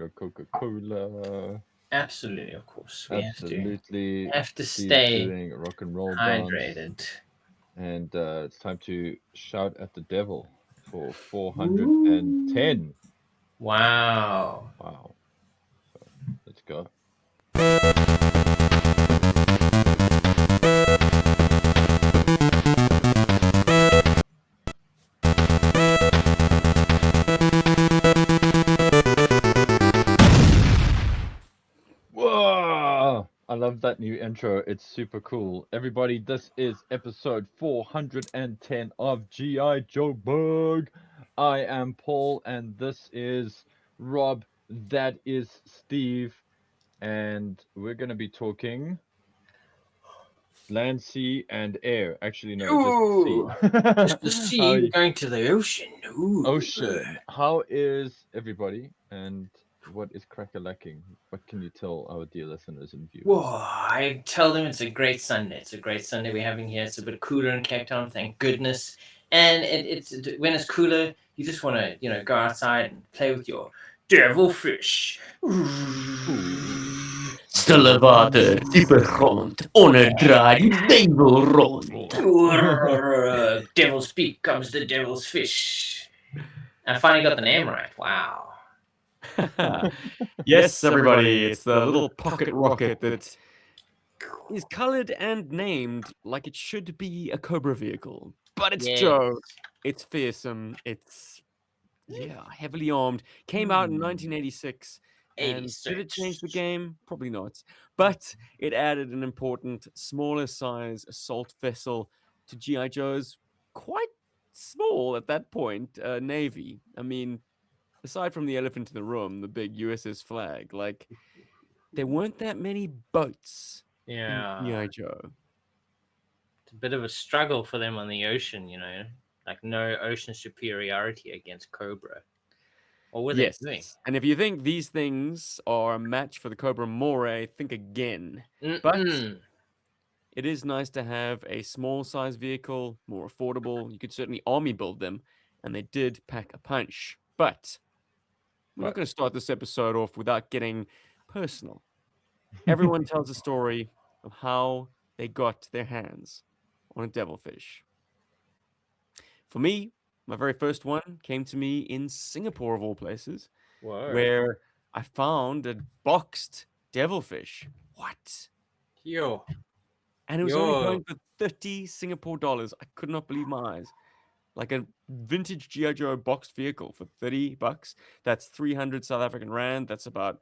drink our Coca-Cola. Absolutely, of course. We Absolutely. have to Steve's stay doing a rock and roll dance. hydrated. And it's time to shout at the devil for Ooh. 410. Wow. Wow. Let's go. Whoa! I love that new intro. It's super cool. Everybody, this is episode 410 of GI Joburg. I am Paul, and this is Rob. That is Steve. And we're going to be talking land, sea, and air. Actually, no, just sea. Ooh. Just the sea. We're going to the ocean. Ooh. Ocean. How is everybody? And what is cracker-lacking? What can you tell our dear listeners and Whoa. viewers? I tell them it's a great Sunday. It's a great Sunday we're having here. It's a bit cooler in Cape Town, thank goodness. And it's when it's cooler, you just want to, go outside and play with your devilfish. Ooh. Stille water, diepe grond, onder draai die duivel rond. Devil's peak comes the devil's fish. I finally got the name right. Wow. Yes, everybody, it's the little pocket rocket that is colored and named like it should be a Cobra vehicle. But it's Yes. Joe. It's fearsome. It's, heavily armed. Came out in 1986. And did it change the game? Probably not. But it added an important, smaller size assault vessel to G.I. Joe's quite small at that point navy. I mean, aside from the elephant in the room, the big USS Flag, like, there weren't that many boats in G.I. Joe. It's a bit of a struggle for them on the ocean, like no ocean superiority against Cobra. What were they doing? And if you think these things are a match for the Cobra Moray, think again. Mm-mm. But it is nice to have a small size vehicle, more affordable. You could certainly army build them, and they did pack a punch. But we're not going to start this episode off without getting personal. Everyone tells a story of how they got their hands on a devilfish. For me, my very first one came to me in Singapore, of all places, where I found a boxed devilfish. What? Yo. And it was only going for 30 Singapore dollars. I could not believe my eyes. Like a vintage GI Joe boxed vehicle for $30. That's 300 South African rand. That's about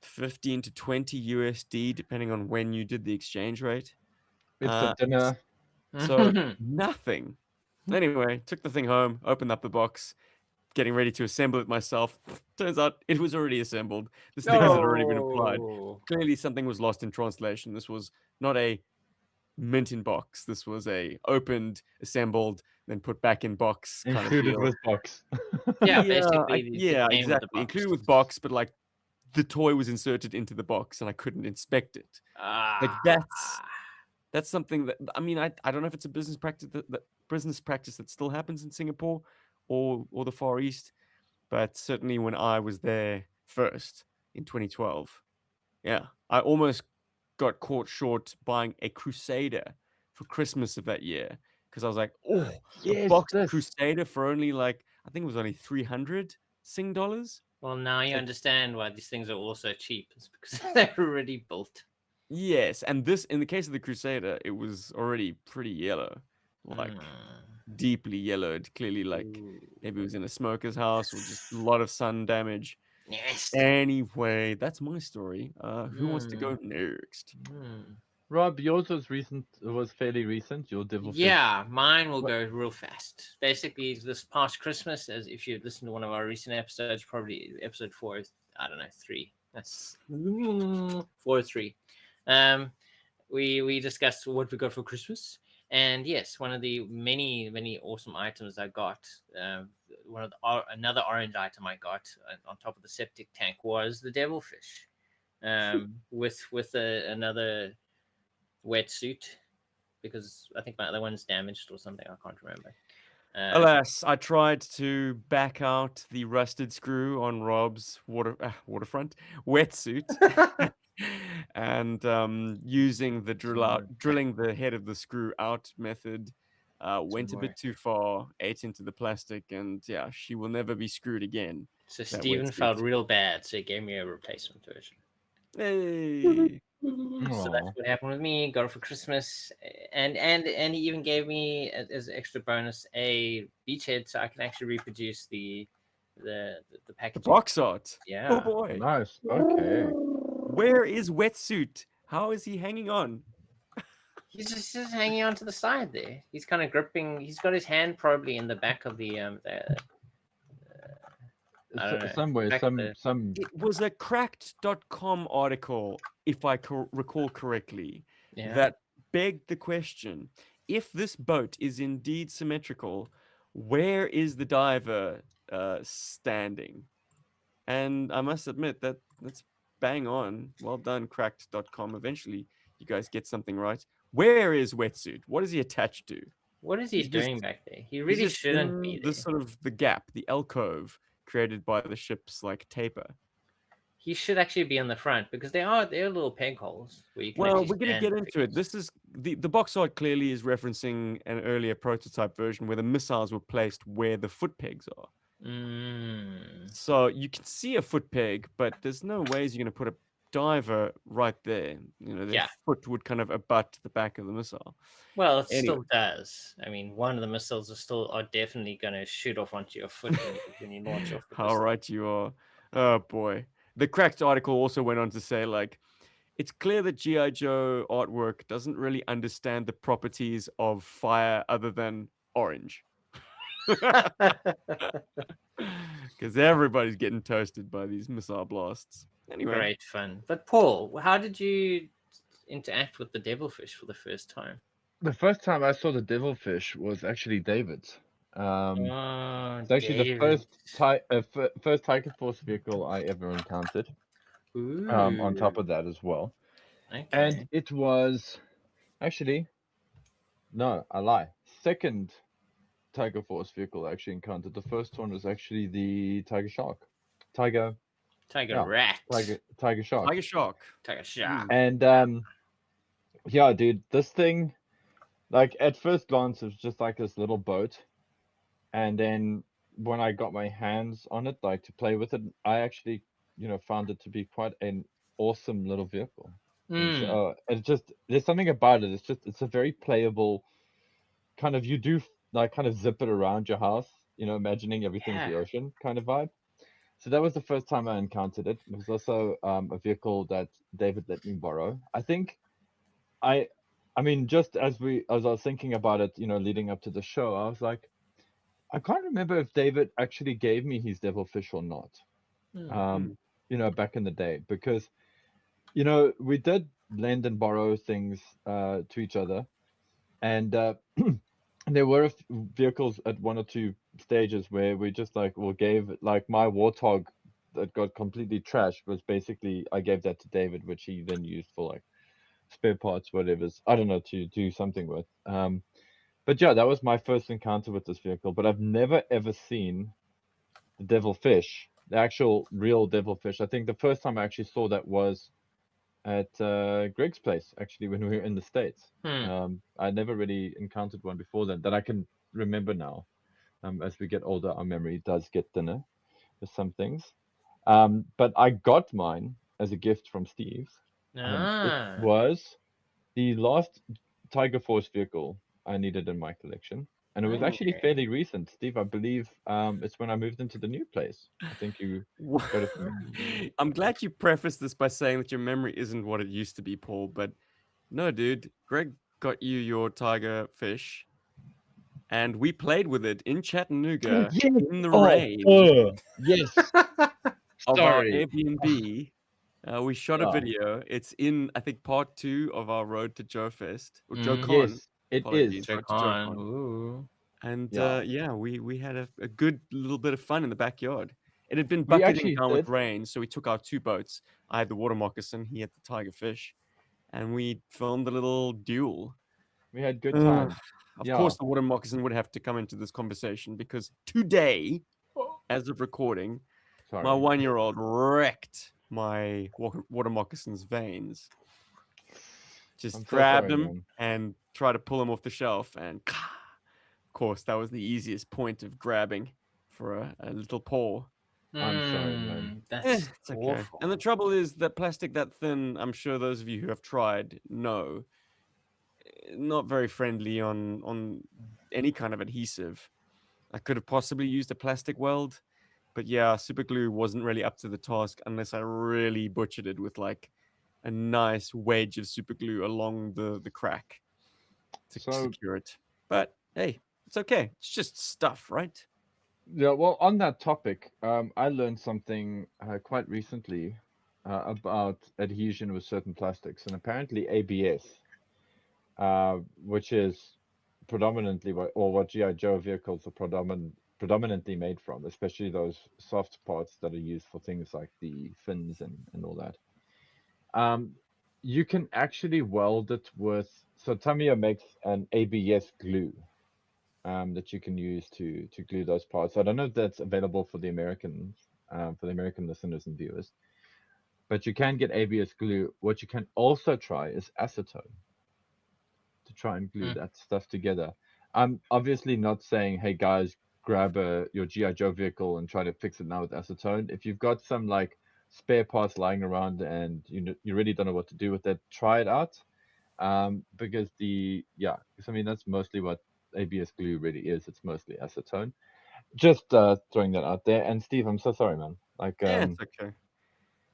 15 to 20 USD, depending on when you did the exchange rate. It's a dinner. So nothing. Anyway, took the thing home, opened up the box, getting ready to assemble it myself. Turns out it was already assembled. The stickers had already been applied. Clearly something was lost in translation. This was not a mint in box. This was a opened, assembled, then put back in box kind Included of deal. with box. Basically. Exactly. Included with box, but like the toy was inserted into the box and I couldn't inspect it. Like that's something that, I mean, I don't know if it's a business practice that still happens in Singapore or the Far East, but certainly when I was there first in 2012, I almost got caught short buying a Crusader for Christmas of that year because I was like, a box Crusader for only like, I think it was only 300 Sing dollars. Well, now you understand why these things are also cheap. It's because they're already built. Yes, and this, in the case of the Crusader, it was already pretty yellow, like deeply yellowed. Clearly, like maybe it was in a smoker's house or just a lot of sun damage. Yes. Anyway, that's my story. Who wants to go next? Rob, yours was recent. It was fairly recent. Your devilfish. Yeah, mine will go real fast. Basically, this past Christmas, as if you listened to one of our recent episodes, probably episode 4, I don't know, 3. That's 4 or 3. We discussed what we got for Christmas, and yes, one of the many awesome items I got, another orange item I got on top of the septic tank was the devilfish, with another wetsuit, because I think my other one's damaged or something. I can't remember. Alas, I tried to back out the rusted screw on Rob's waterfront wetsuit, and using the drilling the head of the screw out method, went a bit too far, ate into the plastic, and yeah, she will never be screwed again. So That Steven felt wetsuit. real bad, so he gave me a replacement version. Hey, So that's Aw. what happened with me. Got it for Christmas, and he even gave me as an extra bonus a beachhead, so I can actually reproduce the the packaging. box art. Yeah. Oh boy, Nice. Okay. where is wetsuit? How is he hanging on? He's just hanging on to the side there. He's kind of gripping. He's got his hand probably in the back of the I don't know. Somewhere, Back of the, some. It was a cracked.com article, if I recall correctly, yeah. that begged the question, if this boat is indeed symmetrical, where is the diver standing? And I must admit that that's bang on. Well done, cracked.com. Eventually, you guys get something right. Where is wetsuit? What is he attached to? What is he He's just doing back there? He he's really just shouldn't be in the there. sort of the gap, the alcove created by the ship's like taper. He should actually be on the front because there are little peg holes where you can. Well, actually we're going to stand get the into it. figures. This is the box art clearly is referencing an earlier prototype version where the missiles were placed where the foot pegs are. Mm. So you can see a foot peg, but there's no ways you're going to put a diver right there. You know, their Yeah. foot would kind of abut the back of the missile. Well, it Anyway. still does. I mean, one of the missiles are definitely going to shoot off onto your foot when you launch off the How pistol. right you are. Oh boy. The cracked article also went on to say, like, it's clear that GI Joe artwork doesn't really understand the properties of fire other than orange. Because everybody's getting toasted by these missile blasts. Anyway, Great fun. But Paul, how did you interact with the devilfish for the first time? The first time I saw the devilfish was actually David's. Oh, It's actually the David. first Tiger Force vehicle I ever encountered. On top Ooh. of that as well, and Okay. it was actually no, I lie. Second Tiger Force vehicle I actually encountered. The first one was actually the Tiger Shark. Tiger, Tiger yeah, rat. Tiger Shark. Tiger Shark. Tiger shark. And yeah, dude, this thing, like at first glance, it was just like this little boat, and then when I got my hands on it, like to play with it, I actually, found it to be quite an awesome little vehicle. It's just there's something about it. It's a very playable kind of like kind of zip it around your house, imagining everything's Yeah. the ocean kind of vibe. So that was the first time I encountered it. It was also a vehicle that David let me borrow. I think I I mean just as I was thinking about it, leading up to the show, I was like, I can't remember if David actually gave me his devilfish or not. Um, back in the day, because we did lend and borrow things to each other, and there were vehicles at one or two stages where we just gave like my warthog that got completely trashed was basically I gave that to David, which he then used for like spare parts, whatever's I don't know to do something with. But yeah, that was my first encounter with this vehicle. But I've never ever seen the devilfish, the actual real devilfish. I think the first time I actually saw that was at Greg's place, actually, when we were in the States. I never really encountered one before then that I can remember now. As we get older, our memory does get thinner with some things. But I got mine as a gift from Steve, and it Ah. was the last Tiger Force vehicle I needed in my collection. And it was actually Okay. fairly recent, Steve. I believe it's when I moved into the new place. I think you got it from me. I'm glad you prefaced this by saying that your memory isn't what it used to be, Paul. But no, dude, Greg got you your tiger fish, and we played with it in Chattanooga Yes. in the Oh, rain yes. of our Sorry. Airbnb. We shot a Yeah. video. It's in, I think, part 2 of our Road to Joe Fest or Joe Mm. Con. Yes, it is. Apologies, Road to Joe Japan. Con. Ooh. And Yeah. yeah, we had a good little bit of fun in the backyard. It had been We bucketing actually down with did. rain, so we took our 2 boats. I had the water moccasin, he had the tiger fish, and we filmed a little duel. We had good Ugh. times. of Yeah. course, the water moccasin would have to come into this conversation because today, as of recording, my Sorry. 1-year-old wrecked my water moccasin's veins. Just I'm so grabbed sorry, him man. and tried to pull him off the shelf. And of course, that was the easiest point of grabbing for a little paw. I'm sorry, man. That's It's okay. awful. And the trouble is that plastic that thin, I'm sure those of you who have tried know, not very friendly on any kind of adhesive. I could have possibly used a plastic weld, but yeah, super glue wasn't really up to the task unless I really butchered it with like a nice wedge of super glue along the crack to So, secure it. But hey, it's okay. It's just stuff, right? yeah, well, on that topic, I learned something quite recently about adhesion with certain plastics, and apparently ABS, which is predominantly what GI Joe vehicles are predominantly made from, especially those soft parts that are used for things like the fins and all that. Um, you can actually weld it with. So Tamiya makes an ABS glue that you can use to glue those parts. I don't know if that's available for the American listeners and viewers, but you can get ABS glue. What you can also try is acetone to try and glue Mm. that stuff together. I'm obviously not saying, hey guys, grab your GI Joe vehicle and try to fix it now with acetone. If you've got some like spare parts lying around and you really don't know what to do with it, try it out. Because because I mean that's mostly what ABS glue really is. It's mostly acetone. Just throwing that out there. And Steve, I'm so sorry, man. Like Yeah, it's okay.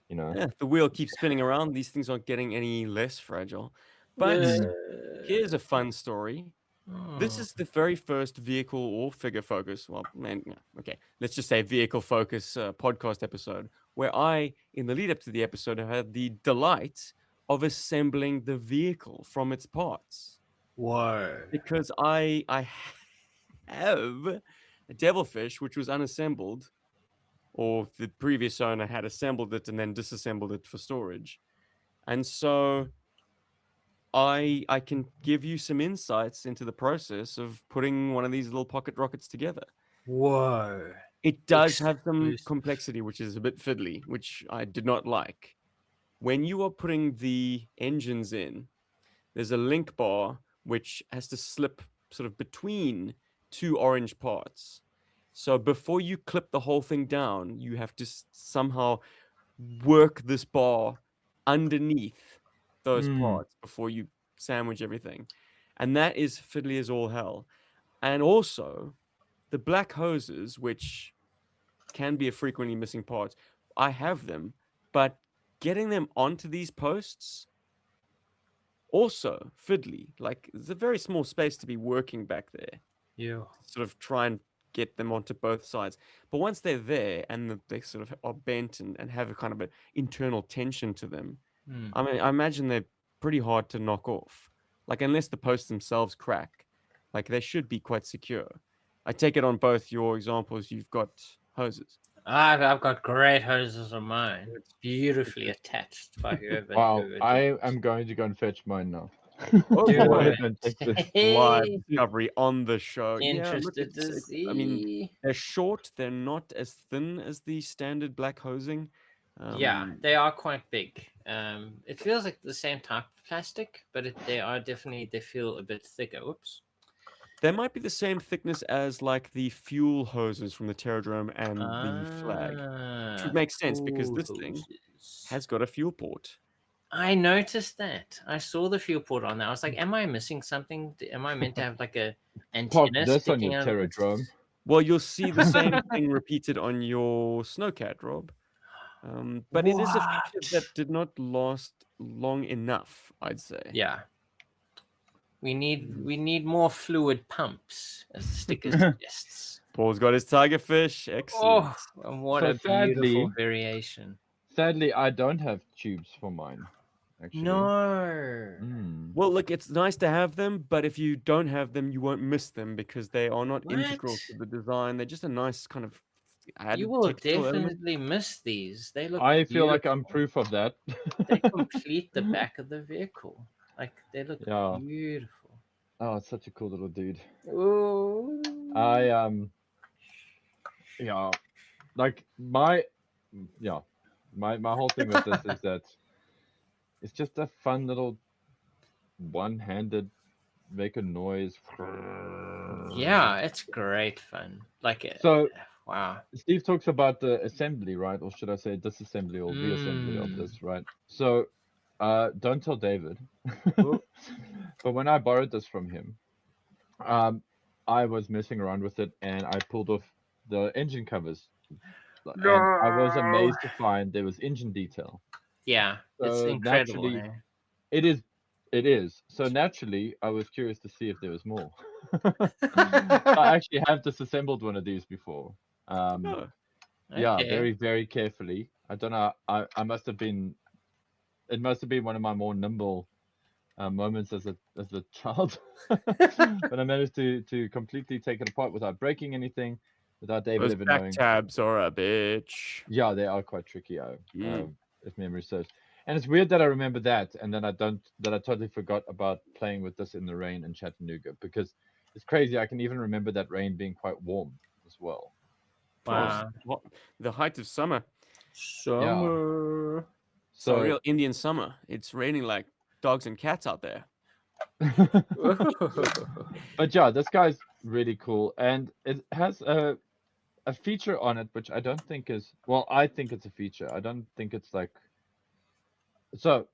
you know. Yeah, the wheel keeps spinning around. These things aren't getting any less fragile. But Mm. here's a fun story. This Oh. is the very first vehicle or figure focus. Well, man, yeah, okay. Let's just say vehicle focus podcast episode where I, in the lead up to the episode, have had the delight of assembling the vehicle from its parts Whoa. because I have a devilfish which was unassembled, or the previous owner had assembled it and then disassembled it for storage, and so I can give you some insights into the process of putting one of these little pocket rockets together. Whoa. It does have some Exclusive. complexity, which is a bit fiddly, which I did not like. When you are putting the engines in, there's a link bar which has to slip sort of between two orange parts. So before you clip the whole thing down, you have to somehow work this bar underneath those Mm. parts before you sandwich everything. And that is fiddly as all hell. And also, the black hoses, which can be a frequently missing part, I have them, but getting them onto these posts, also fiddly. Like, there's a very small space to be working back there, Yeah. sort of try and get them onto both sides. But once they're there and they sort of are bent and have a kind of an internal tension to them, Mm. I mean, I imagine they're pretty hard to knock off. Like, unless the posts themselves crack, like they should be quite secure. I take it on both your examples, you've got hoses. I've got great hoses on mine, Good. beautifully attached by Wow, whoever I did it. am going to go and fetch mine now. Oh Do Go boy, ahead it. and take this. live Hey, discovery on the show. Yeah, look, interested to I mean, see. they're short. They're not as thin as the standard black hosing. Yeah, Um, they are quite big. It feels like the same type of plastic, but they feel a bit thicker. Oops. They might be the same thickness as like the fuel hoses from the Terradrome and the Flag, which would Ah, make sense because fuel this thing hoses. has got a fuel port. I noticed that. I saw the fuel port on there. I was like, "Am I missing something? Am I meant to have like a Pop antenna this on your sticking out of this?" Terradrome. Well, you'll see the same thing repeated on your Snowcat, Rob. But it is a feature What? that did not last long enough, I'd say. Yeah, Mm. we need more fluid pumps, as the sticker suggests. Paul's got his tiger fish. Excellent. Oh, and what So a beautiful variation. sadly, I don't have tubes for mine, actually. No. Mm. Well, look, it's nice to have them, but if you don't have them, you won't miss them because they are not integral What? to the design. They're just a nice kind of You added will textural element. definitely miss these. They look I feel like I'm beautiful. proof of that. They complete the back of the vehicle. Like they look Yeah. beautiful. Oh, it's such a cool little dude. Ooh. I yeah, like yeah, my whole thing with this is that it's just a fun little one-handed make a noise. Yeah, it's great fun. Like it. So Wow. Steve talks about the assembly, right? Or should I say disassembly or reassembly of Mm. this, right? So don't tell David. Ooh. But when I borrowed this from him, um, I was messing around with it and I pulled off the engine covers. And I was No. amazed to find there was engine detail. Yeah, it's So incredible. naturally, Eh? it is. It is. So naturally, I was curious to see if there was more. I actually have disassembled one of these before. Oh, Yeah, Okay. very, very carefully. I don't know. I must have been. It must have been one of my more nimble moments as a child. But I managed to completely take it apart without breaking anything, without David those ever back knowing. tabs are a bitch. Yeah, they are quite tricky. Mm. If memory serves. And it's weird that I remember that, and then I totally forgot about playing with this in the rain in Chattanooga because it's crazy. I can even remember that rain being quite warm as well. Oh, Wow. the height of summer. Yeah. Summer. It's a So, real Indian summer. It's raining like dogs and cats out there. but yeah, this guy's really cool, and it has a feature on it which I don't think is well. I think it's a feature. I don't think it's like so.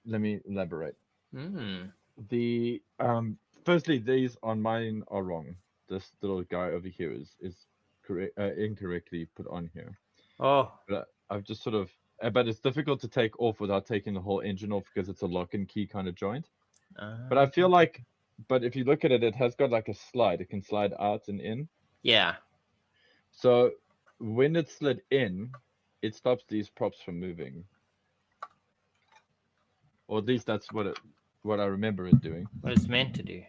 Let me elaborate. Mm. The firstly, these on mine are wrong. This little guy over here is correct incorrectly put on here. Oh. But I've just sort of but it's difficult to take off without taking the whole engine off because it's a lock and key kind of joint. But I feel like but if you look at it, it has got like a slide. It can slide out and in. Yeah. So when it's slid in, it stops these props from moving. Or at least that's what I remember it doing. What it's meant to do.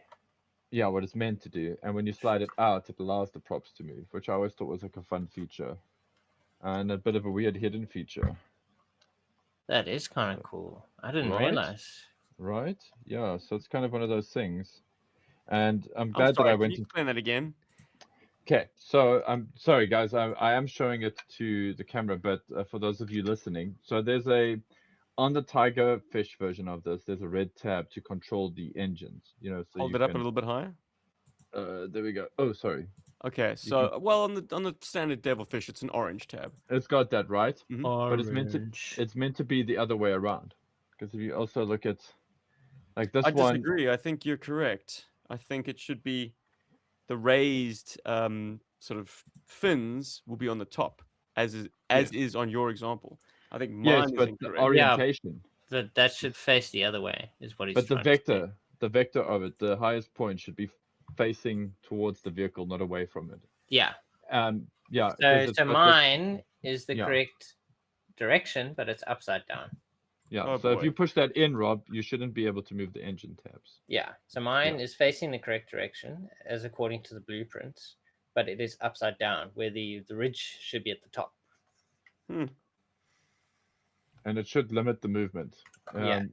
Yeah, what it's meant to do. And when you slide it out, it allows the props to move, which I always thought was like a fun feature and a bit of a weird hidden feature. That is kind of cool. I didn't Right? realize. Right? Yeah. So it's kind of one of those things. And I'm I'm glad that I sorry. Can went you in. explain that again? Okay. So I'm sorry, guys. I am showing it to the camera, but for those of you listening, so there's on the Tiger Fish version of this, there's a red tab to control the engines. You know, so Hold you it up a can. little bit higher. There we go. Oh, sorry. Okay, You can. so well on the standard devilfish, it's an orange tab. It's got that right, Mhm. but Orange. it's meant to be the other way around. Because if you also look at like this I one, disagree. I think you're correct. I think it should be the raised sort of fins will be on the top, as is on your example. I think yes, mine is but the incorrect. Yeah, orientation, that should face the other way, is what he's but trying to say. the vector of it, the highest point should be facing towards the vehicle, not away from it. Yeah. Yeah, because So it's so got this. mine is the Yeah, correct direction, but it's upside down. yeah. Oh So if you boy. push that in, Rob, you shouldn't be able to move the engine tabs. Yeah. So Yeah, mine is facing the correct direction as according to the blueprints, but it is upside down where the ridge should be at the top. Hmm. and it should limit the movement. Yeah.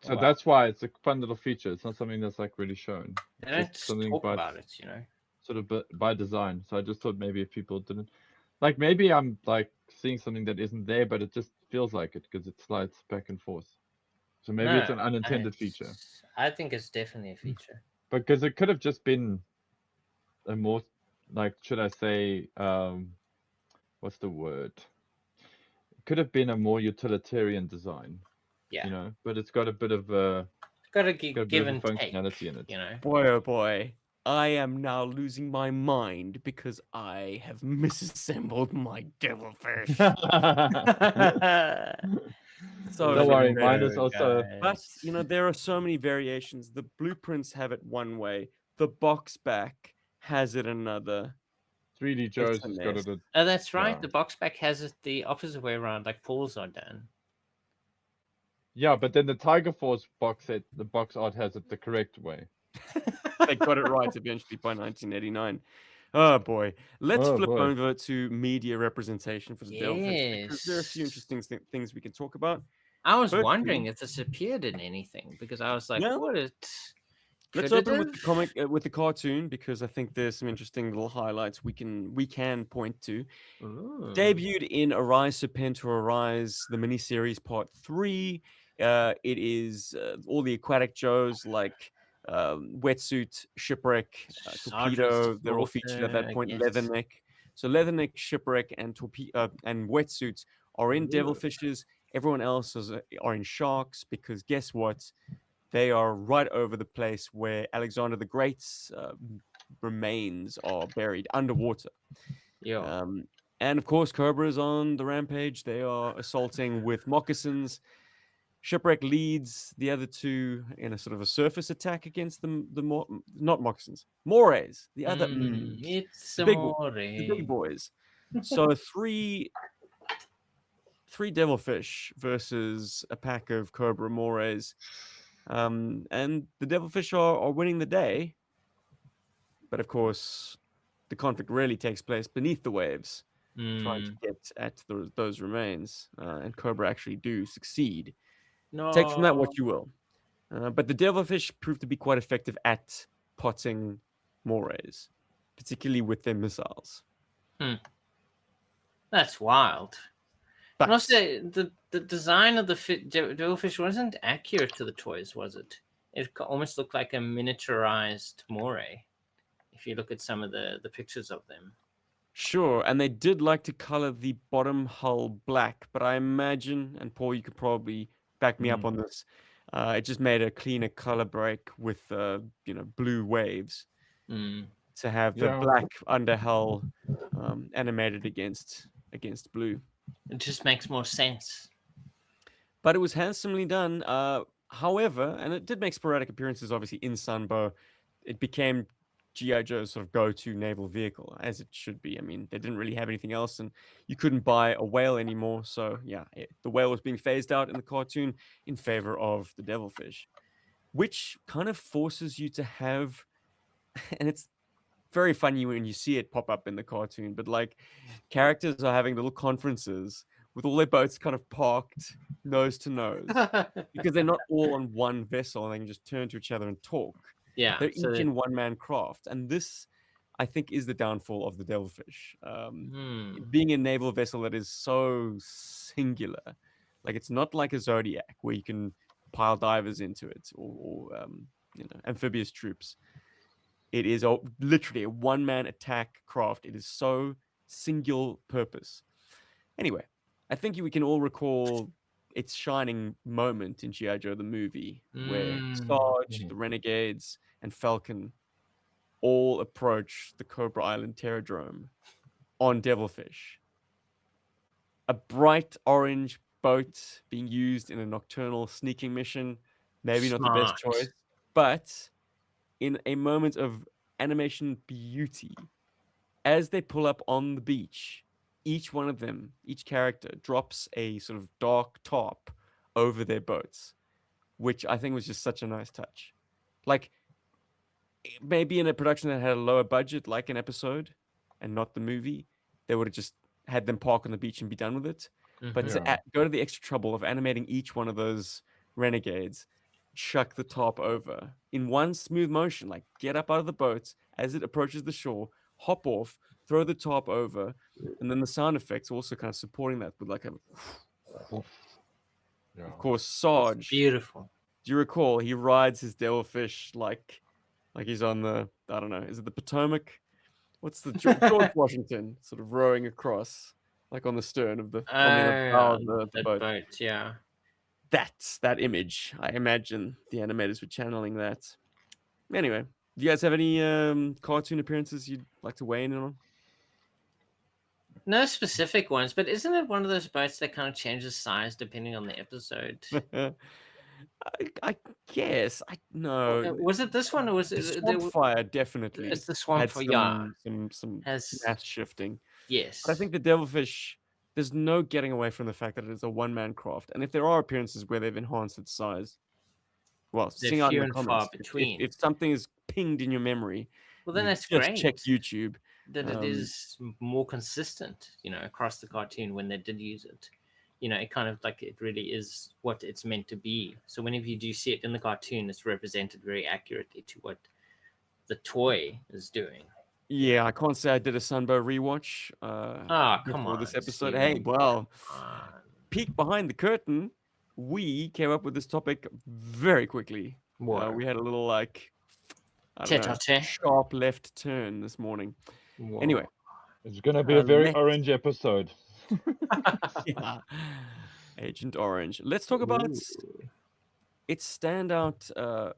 So Wow. that's why it's a fun little feature. It's not something that's like really shown. They It's don't just something talk by about it, you know. sort of by design. So I just thought maybe if people didn't like, maybe I'm like seeing something that isn't there, but it just feels like it because it slides back and forth. So maybe it's No, an unintended feature, I think it's definitely a feature. because it could have just been a more like, should I say, what's the word? It could have been a more utilitarian design, Yeah. but it's got a bit of a Got to got a bit give of a and take, functionality in it. you know. Boy, oh boy. I am now losing my mind because I have misassembled my devilfish. So Don't worry, mine is frustrating. also. But you know, there are so many variations. The blueprints have it one way. The box back has it another. 3D It's Joe's a has got mess. it. Oh, that's right. Yeah. The box back has it the opposite way around, like Paul's are done. Yeah, but then the Tiger Force box set, the box art has it the correct way. They got it right eventually by 1989. Oh boy. Let's Oh flip boy. over to media representation for the devilfish because there are a few Yes. interesting things we can talk about. I was Firstly, wondering if this appeared in anything because I was like, no, what it? Let's Could it open with the have? comic, with the cartoon, because I think there's some interesting little highlights we can point to. Ooh. Debuted in Arise Serpentor Arise, the miniseries part 3. It is all the aquatic Joes like Wetsuit, Shipwreck, Sarge's Torpedo. They're all featured at that daughter, point. yes. Leatherneck. So Leatherneck, Shipwreck, and and Wetsuit are in Ooh. Devilfishes. Everyone else are in Sharks, because guess what? They are right over the place where Alexander the Great's remains are buried underwater. Yeah. Um, and of course, Cobra's on the rampage. They are assaulting with moccasins. Shipwreck leads the other two in a sort of a surface attack against not moccasins, morays. It's The big amore. boys. So three devilfish versus a pack of cobra morays. And the devilfish are winning the day. But of course, the conflict really takes place beneath the waves, trying to Mm. get at those remains. And Cobra actually do succeed. Take from that No. what you will. But the devilfish proved to be quite effective at potting morays, particularly with their missiles. That's wild. And But also, the design of the devilfish wasn't accurate to the toys, was it? It almost looked like a miniaturized moray. If you look at some of the pictures of them. sure, and they did like to color the bottom hull black, but I imagine, and Paul, you could probably back me up on this, it just made a cleaner color break with blue waves Mm. to have the Yeah. black underhull animated against blue. It just makes more sense. But it was handsomely done. However, and it did make sporadic appearances, obviously in Sunbow. It became GI Joe's sort of go-to naval vehicle, as it should be. I mean, they didn't really have anything else, and you couldn't buy a whale anymore. So yeah, the whale was being phased out in the cartoon in favor of the devilfish, which kind of forces you to have, and it's very funny when you see it pop up in the cartoon, but like characters are having little conferences with all their boats kind of parked nose to nose, because they're not all on one vessel and they can just turn to each other and talk. Yeah. They're So each in one man craft. And this, I think, is the downfall of the devilfish. Being a naval vessel that is so singular, like it's not like a Zodiac where you can pile divers into it, or amphibious troops. It is literally a one-man attack craft. It is so single purpose. Anyway, I think we can all recall its shining moment in G.I. Joe the movie, where Sarge, the Renegades, and Falcon all approach the Cobra Island Terradrome on Devilfish. A bright orange boat being used in a nocturnal sneaking mission. Maybe not the best smart. choice, but in a moment of animation beauty, as they pull up on the beach, each one of them, each character drops a sort of dark top over their boats, which I think was just such a nice touch. Like maybe in a production that had a lower budget, like an episode and not the movie, they would have just had them park on the beach and be done with it. But to Yeah. go to the extra trouble of animating each one of those renegades, chuck the top over in one smooth motion, like get up out of the boat as it approaches the shore, hop off, throw the top over, and then the sound effects also kind of supporting that with like a. Yeah. Of course, It's Sarge. beautiful. Do you recall he rides his devilfish like he's on the, I don't know, is it the Potomac? What's the George Washington sort of rowing across, like on the stern of the on the bow of the That boat. boat, yeah. That's that image. I imagine the animators were channeling that. Anyway, do you guys have any cartoon appearances you'd like to weigh in on? No specific ones, but isn't it one of those boats that kind of changes size depending on the episode? I guess I no. Was it this one or was The it? swamp fire definitely It's the swamp had for yeah. some Has mass shifting. yes. But I think the devilfish, there's no getting away from the fact that it is a one-man craft. And if there are appearances where they've enhanced its size, well, they're sing out in few the and comments. far between. If something is pinged in your memory, Well, then you that's just check great YouTube. that it is more consistent, across the cartoon when they did use it. it kind of like it really is what it's meant to be. So whenever you do see it in the cartoon, it's represented very accurately to what the toy is doing. Yeah, I can't say I did a Sunbow rewatch Come before on, this episode. Hey, Steven. well, Uh, peek behind the curtain. We came up with this topic very quickly. Whoa. We had a little like I don't know, Tete-a-tete. sharp left turn this morning. Whoa. Anyway, It's gonna be a very let's orange episode. yeah, Agent Orange. Let's talk about Ooh. its standout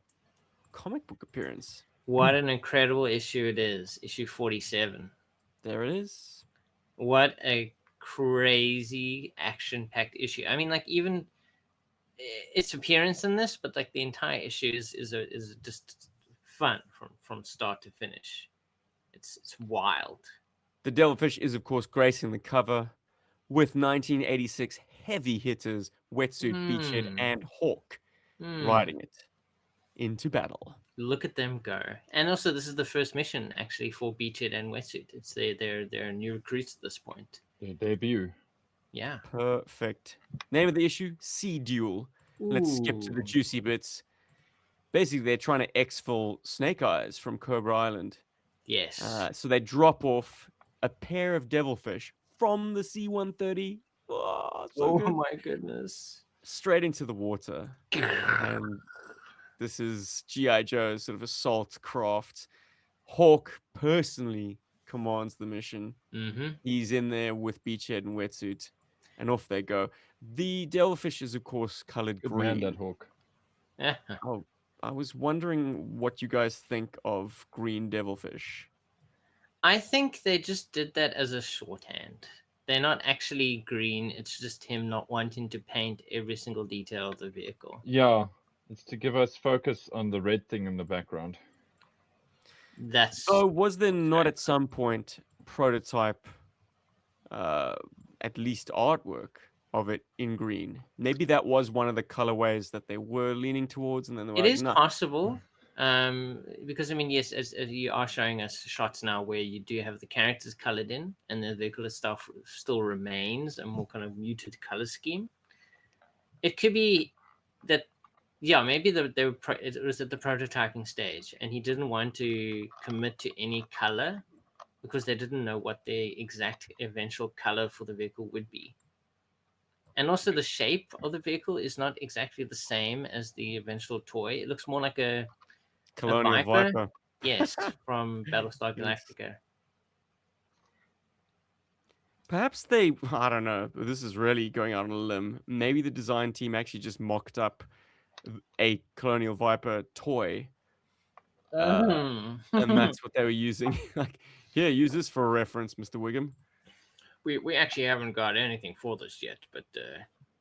comic book appearance. What an incredible issue it is. Issue 47. There it is. What a crazy action-packed issue. I mean, like even its appearance in this, but like the entire issue is just fun from start to finish. It's wild. The Devilfish is, of course, gracing the cover with 1986 heavy hitters, Wetsuit, Beachhead, Hmm. and Hawk Hmm. riding it into battle. Look at them go! And also, this is the first mission actually for Beachhead and Wetsuit. It's their new recruits at this point. Their debut. Yeah. Perfect. Name of the issue, Sea Duel. Let's skip to the Ooh. juicy bits. Basically, they're trying to exfil Snake Eyes from Cobra Island. Yes. So they drop off a pair of devilfish from the C-130. Oh, so good. My goodness. Straight into the water. And this is G.I. Joe's sort of assault craft. Hawk personally commands the mission. Mm-hmm. He's in there with Beachhead and Wetsuit. And off they go. The devilfish is, of course, colored Good green. man, that Hawk. Oh, I was wondering what you guys think of green devilfish. I think they just did that as a shorthand. They're not actually green. It's just him not wanting to paint every single detail of the vehicle. Yeah, it's to give us focus on the red thing in the background. That's Oh, was there not at some point prototype, at least artwork of it in green? Maybe that was one of the colorways that they were leaning towards, and then they were it like, is no. possible. Because I mean, yes, as you are showing us shots now where you do have the characters colored in, and the vehicle stuff still remains a more kind of muted color scheme. It could be that, yeah, maybe it was at the prototyping stage, and he didn't want to commit to any color because they didn't know what the exact eventual color for the vehicle would be. And also, the shape of the vehicle is not exactly the same as the eventual toy. It looks more like a Colonial Viper. Yes, from Battlestar Yes. Galactica. Perhaps they, I don't know, this is really going out on a limb. Maybe the design team actually just mocked up a Colonial Viper toy, and that's what they were using. Like, here, use this for a reference, Mr. Wiggum. We actually haven't got anything for this yet, but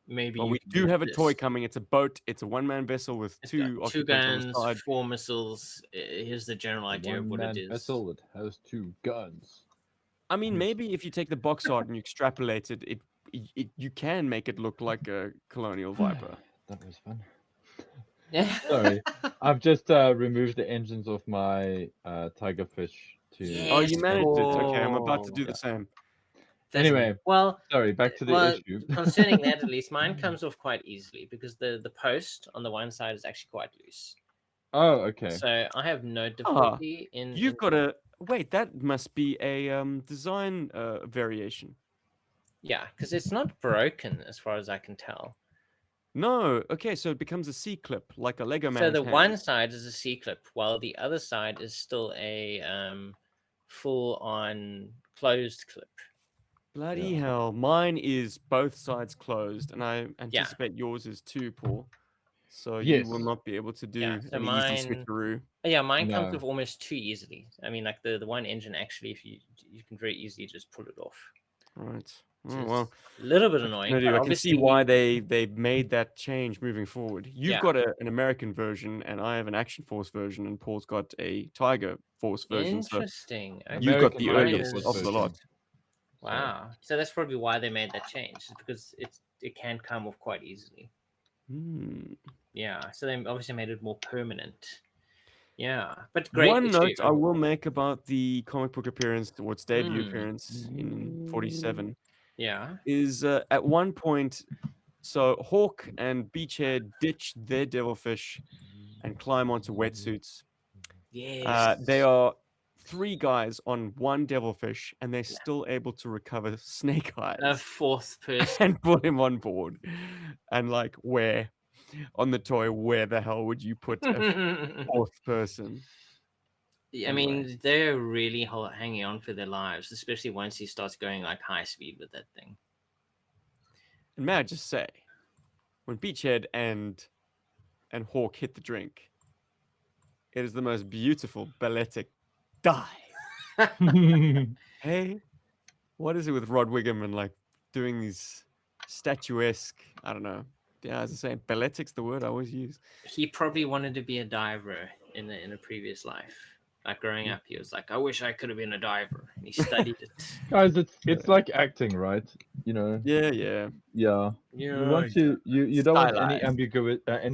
maybe Well, you we can do use have a toy this. coming. It's a boat. It's a one-man vessel with It's two got two occupants on the guns, side. 4 missiles. Here's the general idea of what it One-man is. vessel that has 2 guns. I mean, maybe if you take the box art and you extrapolate it, you can make it look like a Colonial Viper. That was fun. Yeah. Sorry, I've just removed the engines of my Tigerfish to. Oh, Yes, you managed it. Okay, I'm about to do Yeah. the same. Anyway, well, sorry, back to the issue. concerning that, at least mine comes off quite easily because the post on the one side is actually quite loose. Oh, okay. So I have no difficulty in. You've got a wait. That must be a design variation. Yeah, because it's not broken as far as I can tell. No, okay, so it becomes a C clip like a Lego So man's the hand. one side is a C clip, while the other side is still a full on closed clip. Bloody hell! Mine is both sides closed, and I anticipate yours is too, Paul. So you Yes. will not be able to do Yeah, so an easy mine- switcheroo. Yeah, mine comes No. off almost too easily. I mean, like the one engine actually, if you can very easily just pull it off. Right. Which Oh, is well, a little bit what annoying. can I do? But I can see obviously why they made that change moving forward. You've Yeah. got an American version, and I have an Action Force version, and Paul's got a Tiger Force version. So Interesting. Okay. you've got American the Mine earliest is- of the lot. Wow. So that's probably why they made that change, is because it can come off quite easily. Hmm. Yeah. So they obviously made it more permanent. Yeah. But great. One issue note I will overall. make about the comic book appearance, or its debut Hmm. appearance in 47, Yeah. is at one point, so Hawk and Beachhead ditch their devilfish and climb onto wetsuits. Yes. They are three guys on one devilfish, and they're still able to recover snake A eyes fourth person. and put him on board. And like, where on the toy, where the hell would you put a fourth person? I Anyway. mean, they're really hanging on for their lives, especially once he starts going like high speed with that thing. And may I just say, when Beachhead and Hawk hit the drink, it is the most beautiful balletic dive. Hey, what is it with Rod Wiggum and like doing these statuesque? I don't know. Yeah, as I say, balletic's the word I always use. He probably wanted to be a diver in a previous life. Like growing up, he was like, "I wish I could have been a diver," and he studied it. Guys, it's like acting, right? You know, Yeah, yeah. yeah. You want to you don't want any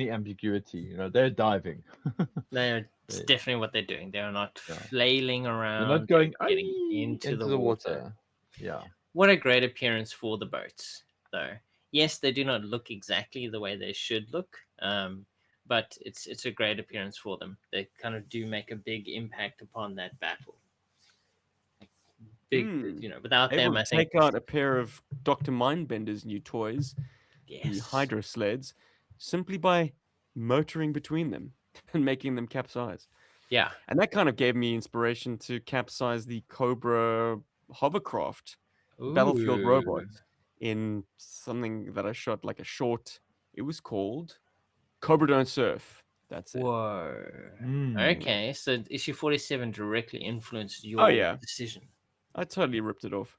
ambiguity. You know, they're diving. It's They- definitely what they're doing. They're not Yeah. flailing They're around. not going They're getting "Aye," into the water. Yeah. What a great appearance for the boats, though. Yes, they do not look exactly the way they should look, but it's a great appearance for them. They kind of do make a big impact upon that battle. Big, without them, Able I to think. take out a pair of Dr. Mindbender's new toys, the Yes. Hydro sleds, simply by motoring between them and making them capsize. Yeah. And that kind of gave me inspiration to capsize the Cobra hovercraft battlefield Ooh. robots in something that I shot like a short. It was called Cobra Don't Surf. That's it. Whoa. Mm. Okay, so issue 47 directly influenced your Oh, yeah. decision. I totally ripped it off.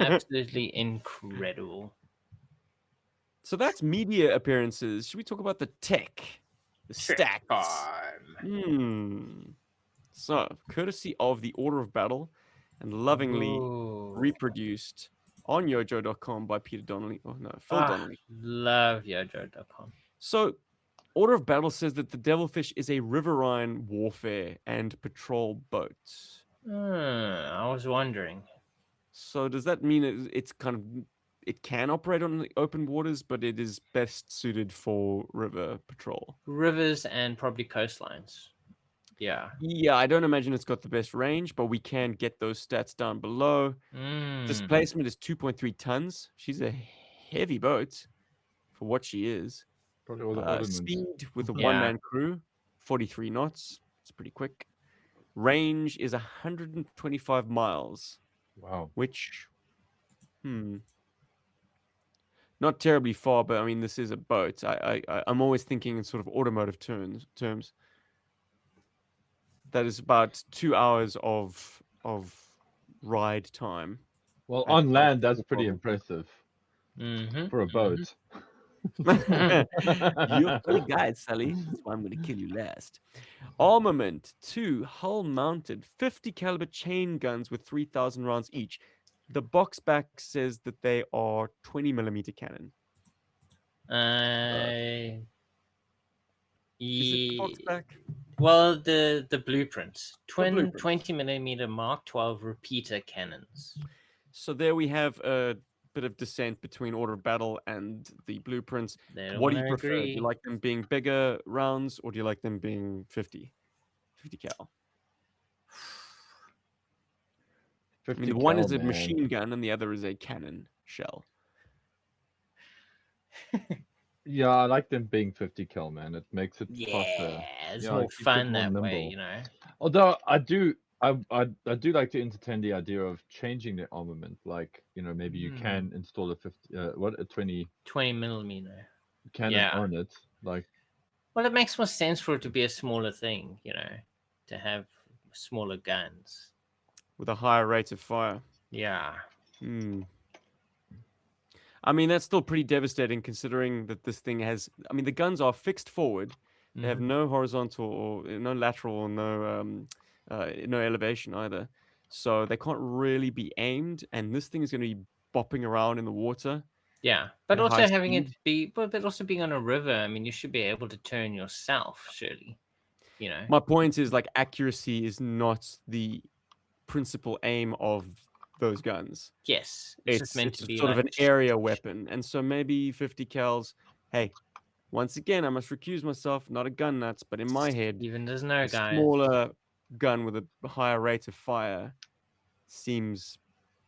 Absolutely incredible. So that's media appearances. Should we talk about the tech? The Check stats? time. So, courtesy of the Order of Battle and lovingly Ooh. reproduced on yojo.com by Peter Donnelly. Oh, no, Phil Ah, Donnelly. love yojo.com. So, Order of Battle says that the Devilfish is a riverine warfare and patrol boat. I was wondering. So, does that mean it's kind of it can operate on the open waters, but it is best suited for river patrol? Rivers and probably coastlines. Yeah. Yeah, I don't imagine it's got the best range, but we can get those stats down below. Displacement is 2.3 tons. She's a heavy boat for what she is. Probably all the ordnance. Speed with a Yeah. one-man crew, 43 knots. It's pretty quick. Range is 125 miles, Wow. which, not terribly far, but I mean, this is a boat. I'm always thinking in sort of automotive terms. That is about 2 hours of ride time. Well, at, on like, land, that's full pretty throttle. impressive Mm-hmm. for a boat. You're a funny guy, Sally. That's why I'm going to kill you last. Armament: 2 hull-mounted 50 caliber chain guns with 3,000 rounds each. The box back says that they are 20 millimeter cannon. Is it the box back? Well, the blueprints. blueprints. 20 millimeter Mark 12 repeater cannons. So there we have a bit of dissent between Order of Battle and the blueprints. They don't What do you wanna prefer? Do agree. you like them being bigger rounds, or do you like them being 50 cal? I mean, the one is a machine gun and the other is a cannon shell. Yeah, I like them being 50 cal, man. It makes it Yeah, faster. it's Yeah, more it keeps it fun more that way, nimble. you know. Although I do like to entertain the idea of changing the armament. Like, you know, maybe you can install a 20 millimeter cannon Yeah. on it. Like, Well, it makes more sense for it to be a smaller thing, you know, to have smaller guns. With a higher rate of fire. Yeah. I mean, that's still pretty devastating considering that this thing has. I mean, the guns are fixed forward. They have no horizontal or no lateral or no elevation either. So they can't really be aimed. And this thing is going to be bopping around in the water. Yeah, but at also high having it speed. be, but also being on a river. I mean, you should be able to turn yourself, surely. You know. My point is, like, accuracy is not the principal aim of those guns. Yes, it's just meant It's to a be sort of like an area weapon, and so maybe 50 cals. Hey, once again, I must recuse myself. Not a gun nuts, but in my head, even does know, a guys. smaller gun with a higher rate of fire seems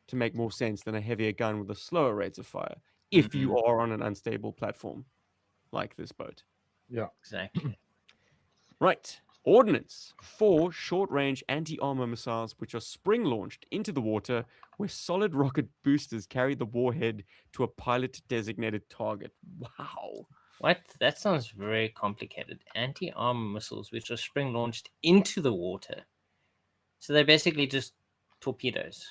to make more sense than a heavier gun with a slower rate of fire. If you are on an unstable platform like this boat. Yeah. Exactly. Right. Ordnance. 4 short-range anti-armor missiles which are spring-launched into the water where solid rocket boosters carry the warhead to a pilot-designated target. Wow. What? That sounds very complicated. Anti-armor missiles which are spring launched into the water. So they're basically just torpedoes.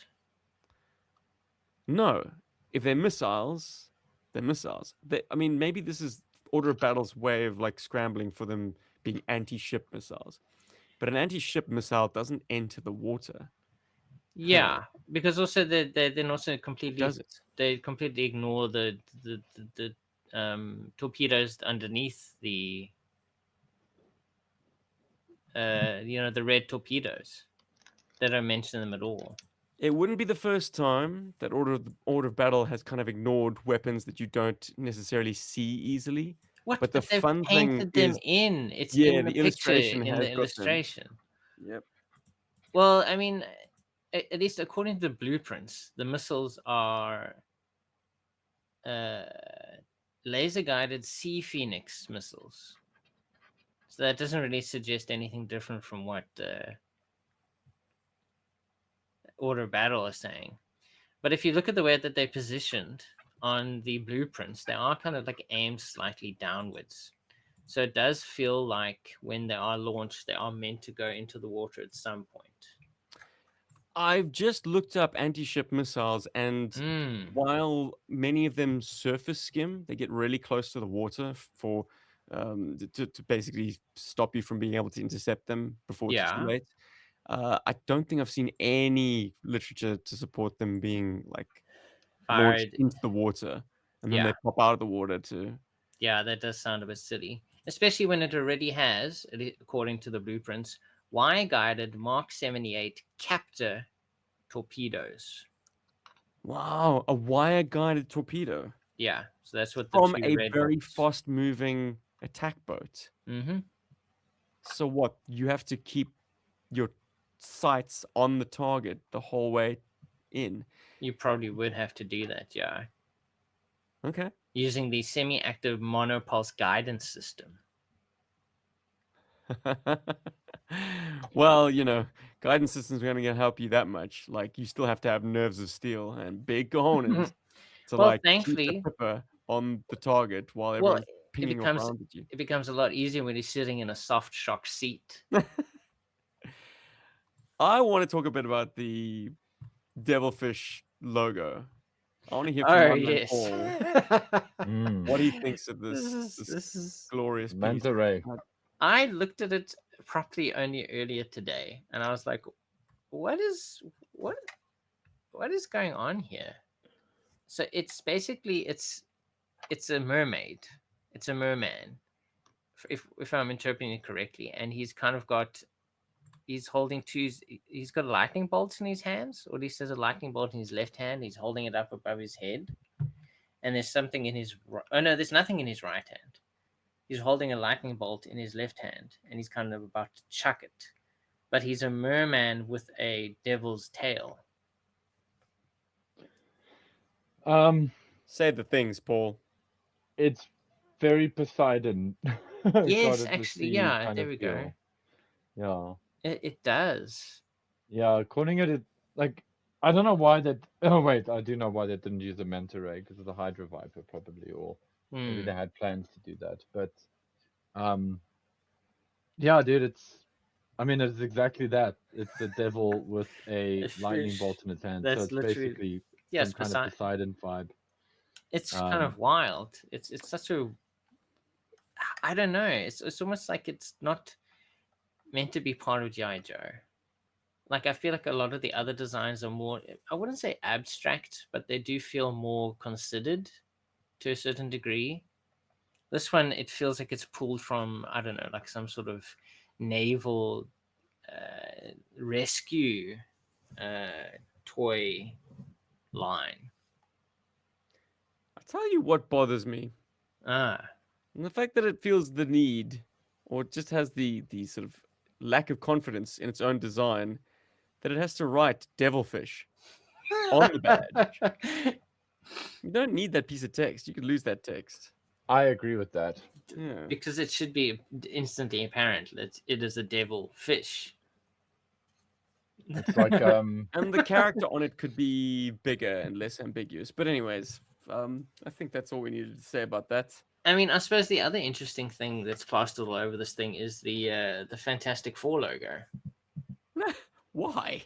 No. If they're missiles, they're missiles. I mean, maybe this is Order of Battle's way of like scrambling for them being anti-ship missiles. But an anti-ship missile doesn't enter the water. Yeah, because also they then also Does it? they completely ignore the torpedoes underneath the the red torpedoes. They don't mention them at all. It wouldn't be the first time that Order of Battle has kind of ignored weapons that you don't necessarily see easily. What? But the But they've fun thing painted them is, in. It's yeah, in the the picture illustration in has the got them. illustration. Yep. Well, I mean, at least according to the blueprints, the missiles are uh, laser guided Sea Phoenix missiles. So that doesn't really suggest anything different from what Order of Battle is saying. But if you look at the way that they're positioned on the blueprints, they are kind of like aimed slightly downwards. So it does feel like when they are launched, they are meant to go into the water at some point. I've just looked up anti-ship missiles, and Mm, while many of them surface skim, they get really close to the water for to basically stop you from being able to intercept them before it's too yeah, late. I don't think I've seen any literature to support them being like launched fired. into the water and then Yeah, they pop out of the water to. yeah, that does sound a bit silly, especially when it already has, according to the blueprints, Y-guided Mark 78 Captor torpedoes. Wow, a wire-guided torpedo Yeah, so that's what the from two a red very ones. fast-moving attack boat. Mm-hmm. So what? You have to keep your sights on the target the whole way in. You probably would have to do that, yeah, Okay. using the semi-active monopulse guidance system. Well, guidance systems are going to help you that much. Like, you still have to have nerves of steel and big cojones to Well, like keep the thankfully, pipper on the target while well, everyone's it pinging becomes around at you. it becomes a lot easier when you're sitting in a soft shock seat. I want to talk a bit about the Devilfish logo. I want to hear from Oh my man yes. Paul Mm. what he thinks of this this is this this is. glorious piece. Manta ray. I looked at it properly only earlier today, and I was like, "What is what? What is going on here?" So it's basically it's a mermaid. It's a merman, if I'm interpreting it correctly, and he's holding he's got a lightning bolt in his hands, or at least there's a lightning bolt in his left hand. He's holding it up above his head, and there's something in his oh no, there's nothing in his right hand. He's holding a lightning bolt in his left hand, and he's kind of about to chuck it. But he's a merman with a devil's tail. Um, Say the things, Paul. it's very Poseidon, Yes, God of the actually, sea yeah, kind there of we go. feel. Yeah, It does. yeah. Calling it like I don't know why that. Oh wait, I do know why they didn't use a manta ray because of the Hydro Viper probably, or maybe Hmm. they had plans to do that. But um, yeah, dude, I mean, it's exactly that. It's a devil with A a lightning fish. bolt in its hand, so That's it's literally basically yes, some kind of Poseidon vibe. it's kind Um, of wild. It's such a I don't know. It's almost like it's not meant to be part of GI Joe. Like I feel like a lot of the other designs are more I wouldn't say abstract, but they do feel more considered to a certain degree. This one it feels like it's pulled from I don't know, like some sort of naval rescue uh, toy line. I'll tell you what bothers me. Ah, And the fact that it feels the need, or just has the sort of lack of confidence in its own design, that it has to write devilfish on the badge. You don't need that piece of text. You could lose that text. I agree with that. Yeah. because it should be instantly apparent that it is a devil fish. It's like And the character on it could be bigger and less ambiguous. But anyways, I think that's all we needed to say about that. I mean, I suppose the other interesting thing that's plastered all over this thing is the Fantastic Four logo. Why?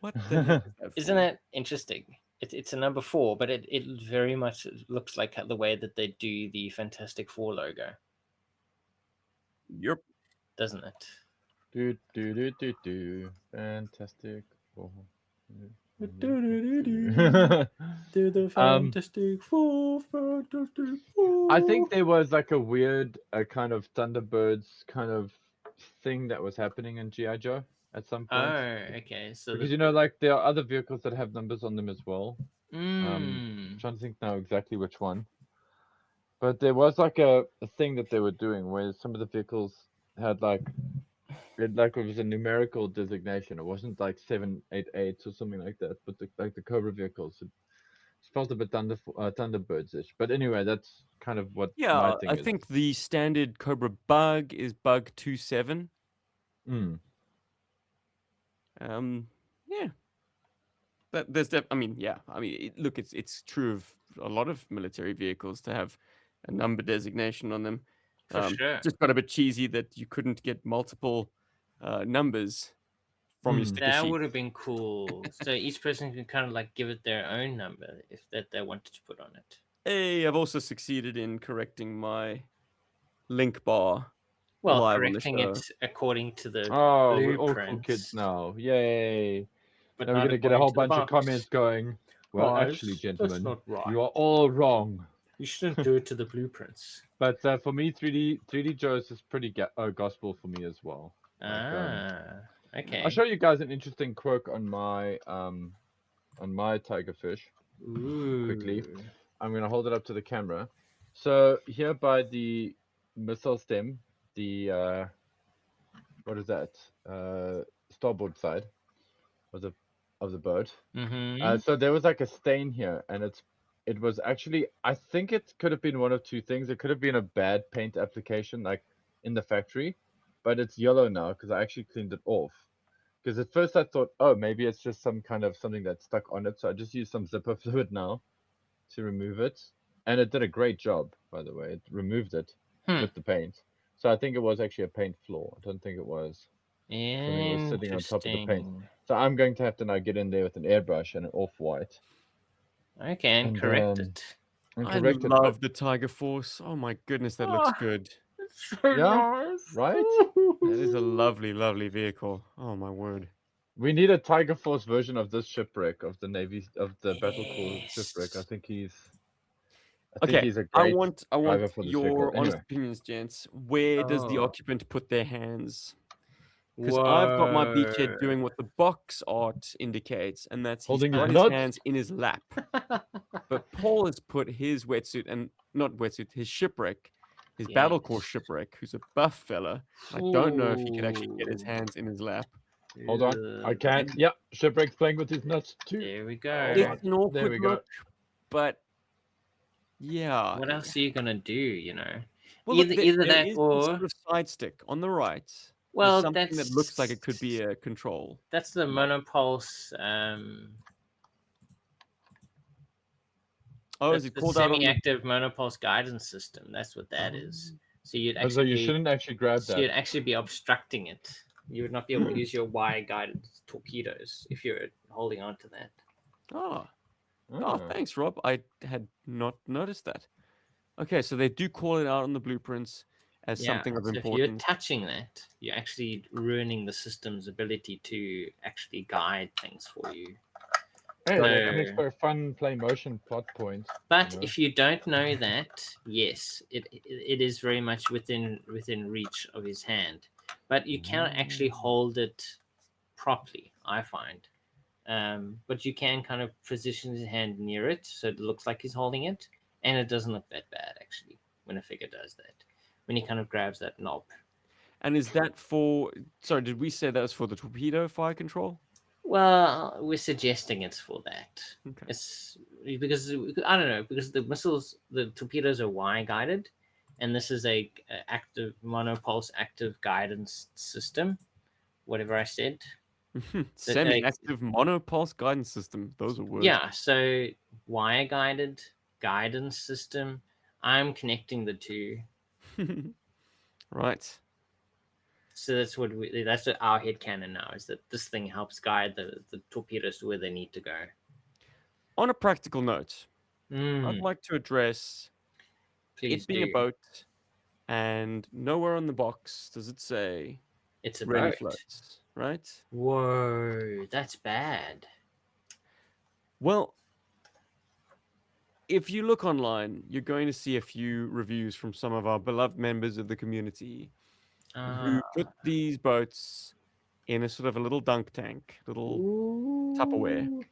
What the heck is that Isn't for? that interesting? It's a number 4, but it very much looks like the way that they do the Fantastic Four logo, Yep. doesn't it? do. Fantastic. To the Fantastic Four, Fantastic Four. I think there was like a weird kind of Thunderbirds kind of thing that was happening in GI Joe at some point. Oh, okay. So Because you know, like there are other vehicles that have numbers on them as well. Mm. Trying to think now exactly which one. But there was like a thing that they were doing where some of the vehicles had like it was a numerical designation. It wasn't like 788 or something like that. But the Cobra vehicles, it felt a bit Thunderbirds-ish. But anyway, that's kind of what my Yeah, thing I is. think the standard Cobra bug is bug 27. Mm. Yeah. But look, it's true of a lot of military vehicles to have a number designation on them. For sure. Just got a bit cheesy that you couldn't get multiple numbers from your sticker That sheet. would have been cool. So each person can kind of like give it their own number if that they wanted to put on it. Hey, I've also succeeded in correcting my link bar Well, live on the correcting show. it according to the Oh, we're all cool blueprints, kids now. Yay. but Now we're not going to get a according whole to the bunch of box. comments going, well, Guys, actually, that's gentlemen, not right. you are all wrong. You shouldn't do it to the blueprints. But for me, 3D Joe's is pretty gospel for me as well. Okay. I'll show you guys an interesting quirk on my tigerfish. Ooh. Quickly. I'm going to hold it up to the camera. So here by the missile stem, the what is that? Starboard side of the boat. Mm-hmm. So there was like a stain here, and it was actually, I think it could have been one of two things. It could have been a bad paint application, like in the factory, but it's yellow now because I actually cleaned it off. Because at first I thought, oh, maybe it's just some kind of something that's stuck on it. So I just used some zipper fluid now to remove it, and it did a great job, by the way. It removed it with the paint. So I think it was actually a paint flaw. I don't think it was something that was sitting on top of the paint. So I'm going to have to now get in there with an airbrush and an off-white. Okay, and correct it. And I correct it. love the Tiger Force. Oh my goodness, that looks good. It's so nice. Right? That is a lovely, lovely vehicle. Oh my word. We need a Tiger Force version of this shipwreck, of the Navy, of the Battle Corps shipwreck. I think he's a great I want driver for this your vehicle. honest Anyway. opinions, gents. Where does the Oh. occupant put their hands? Because I've got my beachhead doing Whoa. what the box art indicates, and that's he's Holding his got his nuts? hands in his lap. But Paul has put his wetsuit, and not wetsuit, his shipwreck, his Battle Corps Yes. shipwreck, who's a buff fella. I don't know if he could actually get his hands in his lap. Hold on. I can. Yep. Shipwreck's playing with his nuts too. There we go. It's an There awkward we go. look, but yeah. What else are you gonna do? You know, Well, look, either there that is or this sort of side stick on the right. well, There's something that looks like it could be that's- a control. That's the monopulse. Oh, That's is it the called out on the... semi-active monopulse guidance system. That's what that is. So you'd Oh, so you actually shouldn't actually grab so you'd that. actually be obstructing it. You would not be able to use your wire-guided torpedoes if you're holding on to that. Oh, Ah. thanks, Rob. I had not noticed that. Okay, so they do call it out on the blueprints as something of so if you're importance. touching that, you're actually ruining the system's ability to actually guide things for you. Hey, So- that makes for a fun play motion plot point. But you know? if you don't know that, yes, it is very much within reach of his hand. But you cannot actually hold it properly, I find. But you can kind of position his hand near it so it looks like he's holding it, and it doesn't look that bad actually when a figure does that. When he kind of grabs that knob. And is that for? Sorry, did we say that was for the torpedo fire control? Well, we're suggesting it's for that. Okay. It's because I don't know, because the missiles, the torpedoes are Y guided, and this is a active monopulse active guidance system. Whatever I said. Semi-active monopulse guidance system. Those are words. Yeah, so wire guided guidance system. I'm connecting the two. Right. So that's what our headcanon now is, that this thing helps guide the torpedoes to where they need to go. On a practical note, I'd Mm, like to address please it being a do. boat, and nowhere on the box does it say It's a ready boat. floats, right? Whoa, that's bad. Well, if you look online, you're going to see a few reviews from some of our beloved members of the community who put these boats in a sort of a little dunk tank, little Tupperware, Ooh,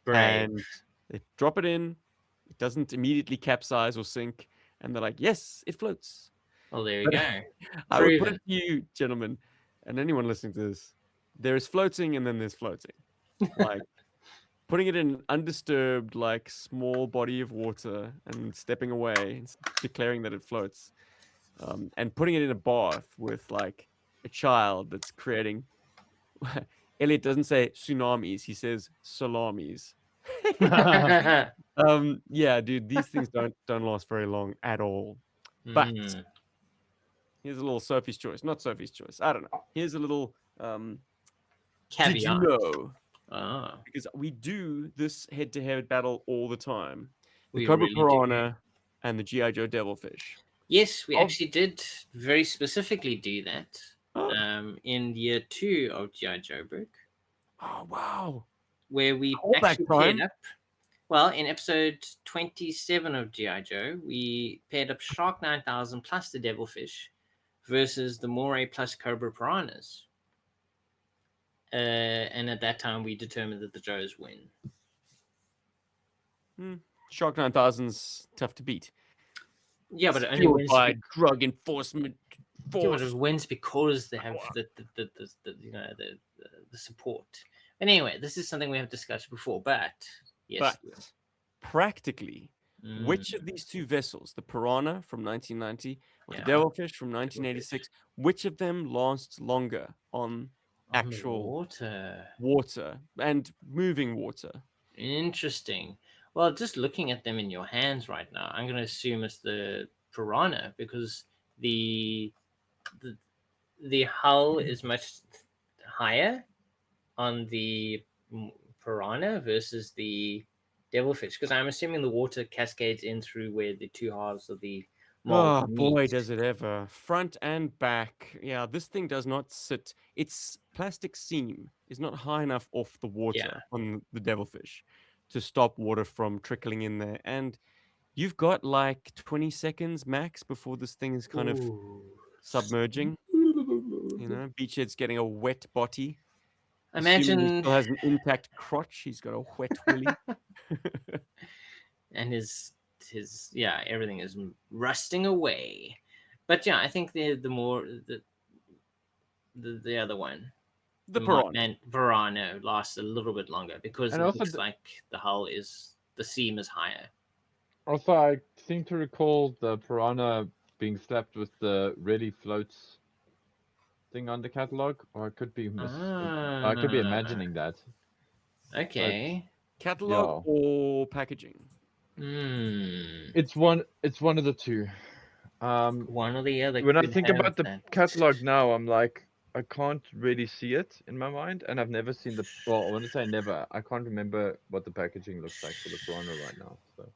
brave. and they drop it in. It doesn't immediately capsize or sink, and they're like, "Yes, it floats." Well, there you But go. I would put Proven. it to you, gentlemen, and anyone listening to this: there is floating, and then there's floating. Like putting it in an undisturbed, like small body of water, and stepping away and declaring that it floats, and putting it in a bath with like a child that's creating. Elliot doesn't say tsunamis; he says salamis. Yeah, dude, these things don't last very long at all. But Mm, here's a little Sophie's choice, not Sophie's choice. I don't know. Here's a little. Did you caveat. know? Oh, Because we do this head-to-head battle all the time. The we Cobra really do. Piranha and the GI Joe Devilfish. Yes, we Of- actually did very specifically do that Oh, in year 2 of GI Joburg, oh wow! where we Callback actually paired time. up. Well, in episode 27 of GI Joe, we paired up Shark 9000 plus the Devilfish versus the Moray plus Cobra Piranhas. And at that time, we determined that the Joes win. Shark 9000's tough to beat. Yeah, but It's it only fueled wins by drug enforcement yeah, but force. it wins because they have the the support. But anyway, this is something we have discussed before. But yes, But practically, mm, which of these two vessels, the Piranha from 1990 or the yeah, Devilfish from 1986, which of them lasts longer on on the actual water. water and moving water? Interesting. Well, just looking at them in your hands right now, I'm going to assume it's the Piranha because the the the hull is much higher on the Piranha versus the Devilfish, because I'm assuming the water cascades in through where the two halves of the mold Oh boy, meet. does it ever. Front and back. Yeah, this thing does not sit. Its plastic seam is not high enough off the water Yeah. on the Devilfish to stop water from trickling in there. And you've got like 20 seconds max before this thing is kind of Ooh. submerging. You know, Beachhead's getting a wet body. Assuming he Imagine, still has an intact crotch, he's got a wet willy. and his yeah, everything is rusting away. But yeah, I think the more the other one, The Piranha. and Verano lasts a little bit longer because And it also looks like the seam is higher. Also, I seem to recall the Piranha being slapped with the Really Floats thing on the catalog, or I could be imagining that. Okay. Catalog Yeah, or packaging? Hmm. it's one of the two. One or the other When I could think have about the that. catalog now, I'm like, I can't really see it in my mind, and I've never seen the. Well, I want to say never. I can't remember what the packaging looks like for the Piranha right now. So,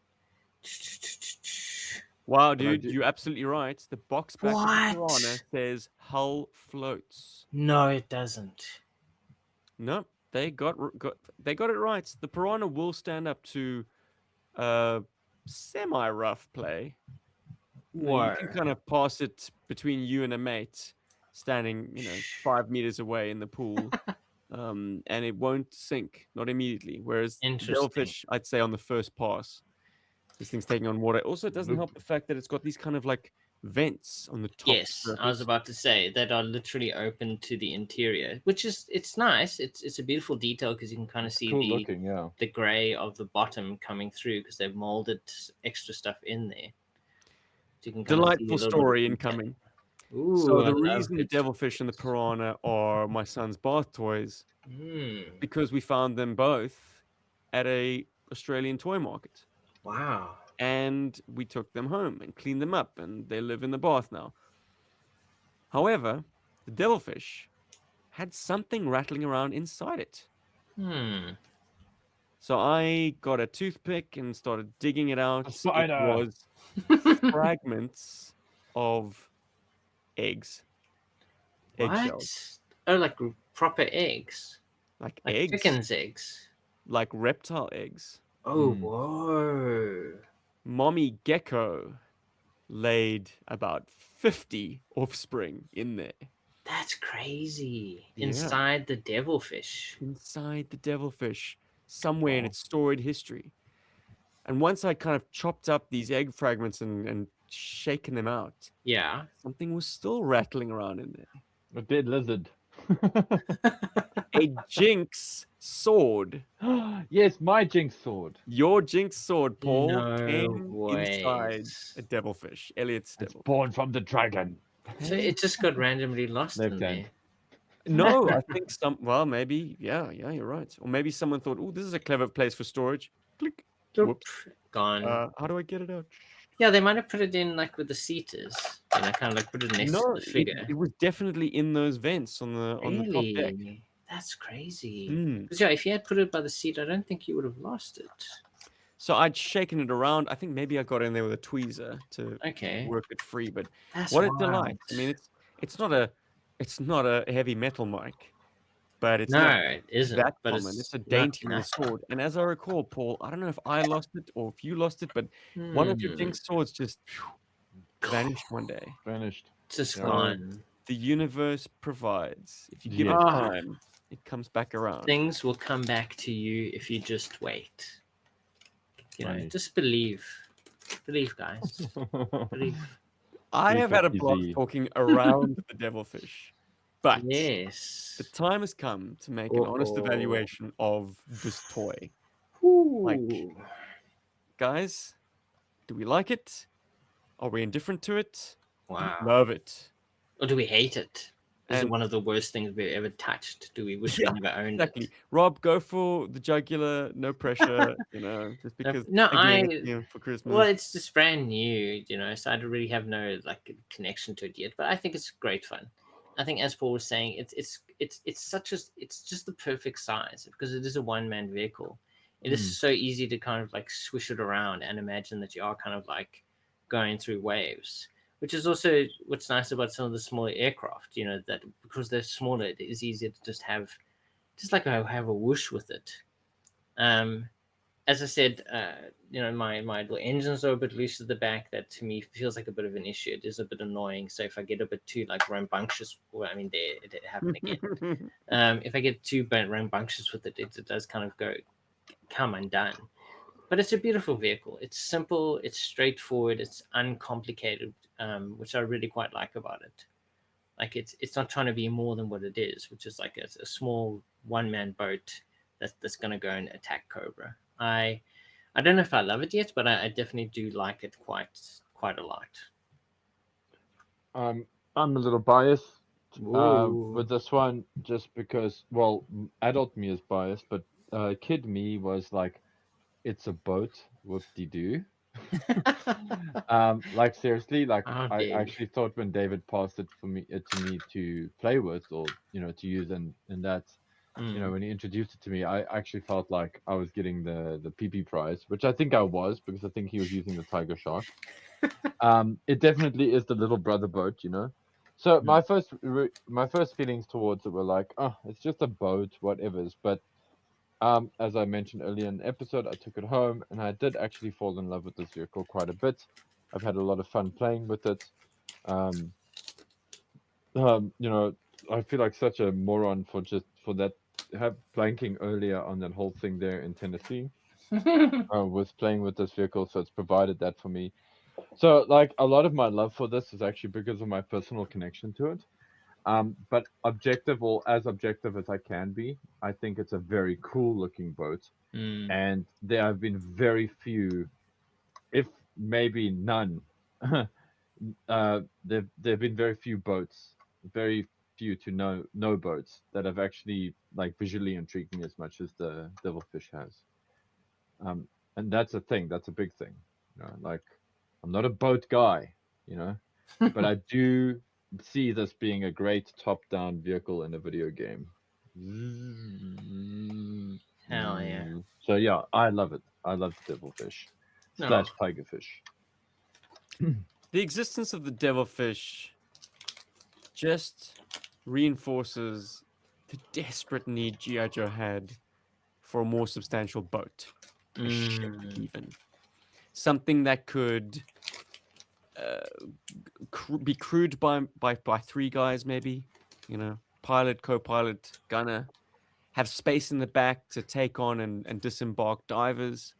Wow, but I dude, do. you're absolutely right. The box back of the Piranha What? says hull floats. No, it doesn't. No, they got it right. The Piranha will stand up to semi-rough play. Now, you Whoa. can kind of pass it between you and a mate standing, 5 meters away in the pool. and it won't sink, not immediately. Whereas the Interesting. devilfish, I'd say on the first pass, this thing's taking on water. Also, it doesn't help the fact that it's got these kind of like vents on the top Yes, I was surface. about to say that are literally open to the interior, which is it's nice. It's a beautiful detail because you can kind of see Cool looking, yeah. the gray of the bottom coming through because they've molded extra stuff in there. So you can kind of see a Delightful little bit of story detail. incoming. Ooh, So I the love reason the it. devilfish and the piranha are my son's bath toys Mm, because we found them both at a Australian toy market. wow. And we took them home and cleaned them up, and they live in the bath now. However, the devilfish had something rattling around inside it. Hmm. So I got a toothpick and started digging it out. A It spider. was fragments of eggs, eggshells, What? Oh, like proper eggs, like like eggs, chicken's eggs. like reptile eggs. Oh, Mm. whoa. Mommy gecko laid about 50 offspring in there. That's crazy. Yeah. Inside the devilfish. Inside the devilfish, somewhere in Wow. its storied history. And once I kind of chopped up these egg fragments and shaken them out, Yeah. something was still rattling around in there. A dead lizard. A Jinx sword. Yes, my Jinx sword. Your Jinx sword, Paul, No came inside ways. a devilfish. Elliot's It's devilfish. born from the dragon. So Hey. it just got randomly lost Left in hand. there. No, I think well, maybe, yeah, you're right. Or maybe someone thought, oh, this is a clever place for storage. Click. Doop, Whoops. gone. How do I get it out? Yeah, they might have put it in like with the seaters. Kind of like put it next to No, the figure. it was definitely in those vents on the top deck. Really? That's crazy. Mm. Because yeah, if you had put it by the seat, I don't think you would have lost it. So I'd shaken it around. I think maybe I got in there with a tweezer to Okay. work it free. But That's what a wild. delight! I mean, it's not a heavy metal mic, but it's No, not it isn't. that But common. It's it's a not dainty little nothing. sword. And as I recall, Paul, I don't know if I lost it or if you lost it, but one of your Jinx swords just vanished one day. Vanished. Just Yeah. gone. The universe provides. If you give Yes. it Ah, time, it comes back around. things will come back to you if you just wait. Funny. Just believe. Believe, guys. Believe. I have had a blast 350Z. talking around the devilfish, but Yes. the time has come to make an honest Uh-oh. evaluation of this toy. Like, Ooh. guys, do we like it? Are we indifferent to it? Do Wow. we love it? Or do we hate it? Is it And one of the worst things we've ever touched? Do we wish yeah, we never owned exactly. it? Rob, go for the jugular, no pressure, just because No, I gave it to you for well, Christmas. it's just brand new, so I don't really have no like connection to it yet. But I think it's great fun. I think, as Paul was saying, it's just the perfect size because it is a one-man vehicle. It is so easy to kind of like swish it around and imagine that you are kind of like going through waves, which is also what's nice about some of the smaller aircraft. That because they're smaller, it is easier to just have have a whoosh with it. As I said, my little engines are a bit loose at the back. That to me feels like a bit of an issue. It is a bit annoying. So if I get a bit too like rambunctious, well, I mean, there it happened again. If I get too rambunctious with it, it does kind of come undone. But it's a beautiful vehicle. It's simple. It's straightforward. It's uncomplicated, which I really quite like about it. Like it's not trying to be more than what it is, which is like a small one-man boat that's going to go and attack Cobra. I don't know if I love it yet, but I definitely do like it quite a lot. I'm a little biased Ooh. with this one just because, well, adult me is biased, but kid me was like, it's a boat, whoop-de-doo. Like seriously, like How I dare you. actually thought when David passed it for me to me to play with or to use in that when he introduced it to me, I actually felt like I was getting the PP prize, which I think I was because I think he was using the Tiger Shark. It definitely is the little brother boat. So my first feelings towards it were like, oh, it's just a boat, whatever's. But as I mentioned earlier in the episode, I took it home and I did actually fall in love with this vehicle quite a bit. I've had a lot of fun playing with it. Um, I feel like such a moron for that blanking earlier on that whole thing there in Tennessee. Was playing with this vehicle, so it's provided that for me. So, like, a lot of my love for this is actually because of my personal connection to it. But objective, or as objective as I can be, I think it's a very cool looking boat. Mm. And there have been very few, if maybe none. There've been very few boats, very few to no boats that have actually like visually intrigued me as much as the Devilfish has. Um, and that's a thing. That's a big thing. Like I'm not a boat guy, you know, but I do see this being a great top-down vehicle in a video game. Hell yeah. So yeah, I love it. I love the Devilfish No. / Tigerfish. The existence of the devilfish just reinforces the desperate need GI Joe had for a more substantial boat, a ship even, something that could be crewed by three guys, maybe, pilot, co-pilot, gunner, have space in the back to take on and disembark divers.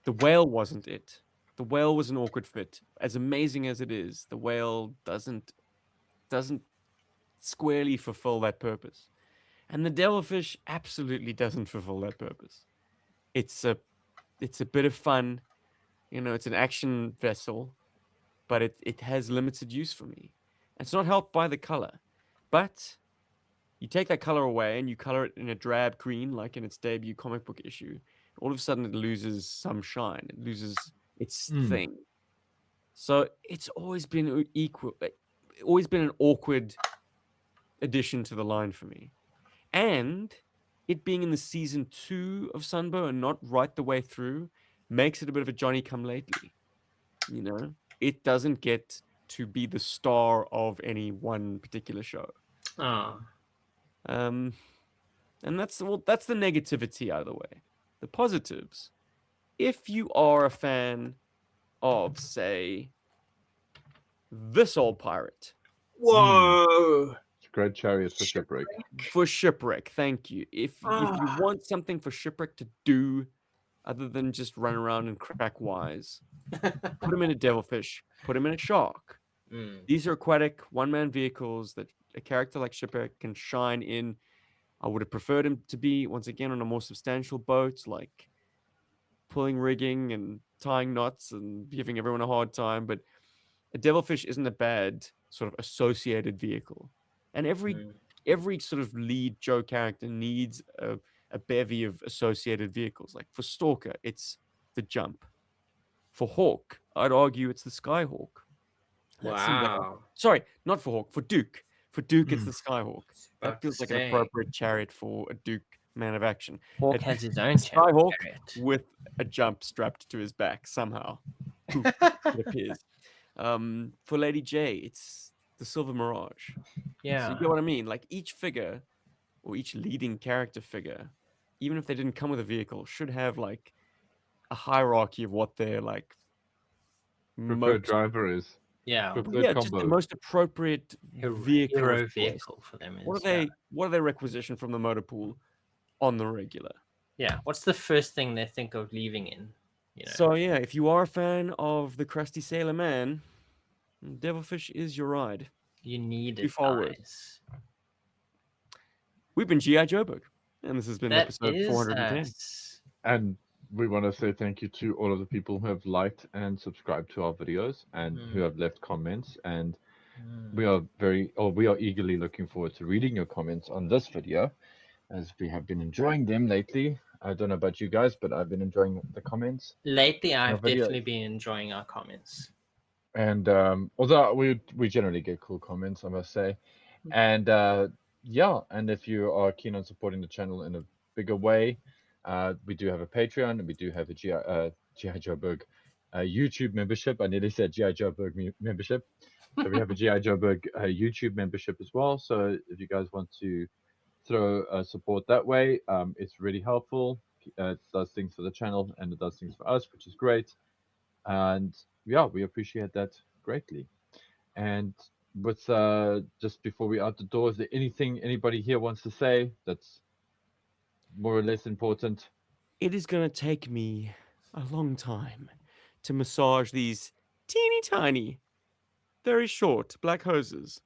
The whale wasn't it. The whale was an awkward fit. As amazing as it is, the whale doesn't squarely fulfill that purpose. And the devilfish absolutely doesn't fulfill that purpose. It's a bit of fun, it's an action vessel, but it has limited use for me. It's not helped by the color. But you take that color away and you color it in a drab green, like in its debut comic book issue, all of a sudden it loses some shine. It loses its thing. So it's always been always been an awkward addition to the line for me. And it being in the season 2 of Sunbow and not right the way through makes it a bit of a Johnny come lately. It doesn't get to be the star of any one particular show. Oh. And that's the negativity out of the way. The positives, if you are a fan of, say, this old pirate. Whoa! It's a great chariot for shipwreck. For shipwreck, thank you. If you want something for shipwreck to do other than just run around and crack wise, put him in a devilfish, put him in a shark. These are aquatic one-man vehicles that a character like shipwreck can shine in. I would have preferred him to be, once again, on a more substantial boat, like pulling rigging and tying knots and giving everyone a hard time. But a devilfish isn't a bad sort of associated vehicle. And every sort of lead Joe character needs a bevy of associated vehicles. Like for Stalker, it's the Jump. For Hawk, I'd argue it's the Skyhawk. Wow. Sorry, not for Hawk, for Duke. For Duke, it's the Skyhawk. That feels like an appropriate chariot for a Duke man of action. Hawk has his own Skyhawk chariot. with a jump strapped to his back somehow. Poof, it appears. For Lady J, it's the Silver Mirage. Yeah. So you get what I mean? Like each figure or each leading character figure, even if they didn't come with a vehicle, should have like a hierarchy of what their like Preferred driver is. Yeah. Preferred just the combo. most appropriate vehicle. Hero vehicle for them. What are they requisition from the motor pool on the regular? Yeah. What's the first thing they think of leaving in? So yeah, if you are a fan of the Krusty Sailor Man, Devilfish is your ride. You need Be it, forward. guys. We've been GI Joburg, and this has been episode 410. And we want to say thank you to all of the people who have liked and subscribed to our videos and who have left comments. And we are eagerly looking forward to reading your comments on this video, as we have been enjoying them lately. I don't know about you guys, but I've been enjoying the comments. Lately, I've definitely been enjoying our comments. And although we generally get cool comments, I must say. And and if you are keen on supporting the channel in a bigger way, we do have a Patreon and we do have a GI Joburg YouTube membership. I nearly said GI Joburg membership. So we have a GI Joburg YouTube membership as well. So if you guys want to throw support that way, it's really helpful. It does things for the channel and it does things for us, which is great. And yeah, we appreciate that greatly. And with just before we out the door, is there anything anybody here wants to say that's more or less important? It is going to take me a long time to massage these teeny tiny, very short black hoses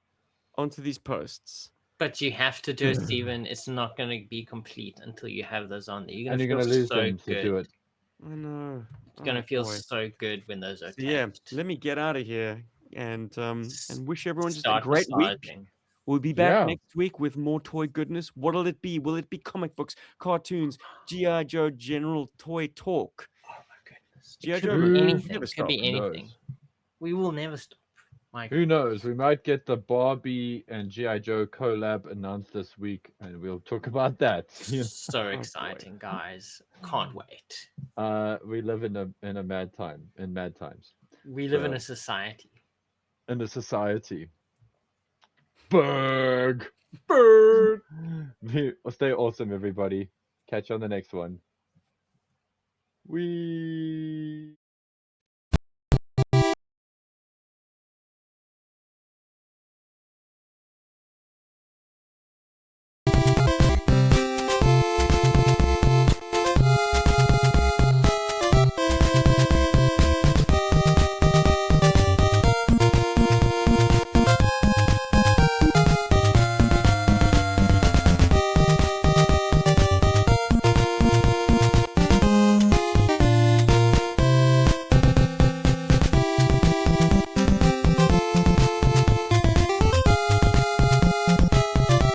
onto these posts. But you have to do it, Steven. It's not going to be complete until you have those on there. You're And going to you're feel gonna lose so them, so good. do it. I know. It's going Oh, to feel boy. so good when those are So, yeah, attached. let me get out of here and wish everyone just a Start great week. massaging. We'll be back Yeah. next week with more toy goodness. What'll it be? Will it be comic books, cartoons, GI Joe general toy talk? Oh my goodness. G.I. It could Joe, be Who anything. never It could be stop. knows? anything. We will never stop. My Who knows? We might get the Barbie and GI Joe collab announced this week, and we'll talk about that. Yeah. so boy. exciting, guys. Can't wait. We live in a mad time, in mad times, We live in So- a society. in a society. Berg. Berg. Stay awesome, everybody. Catch you on the next one. We.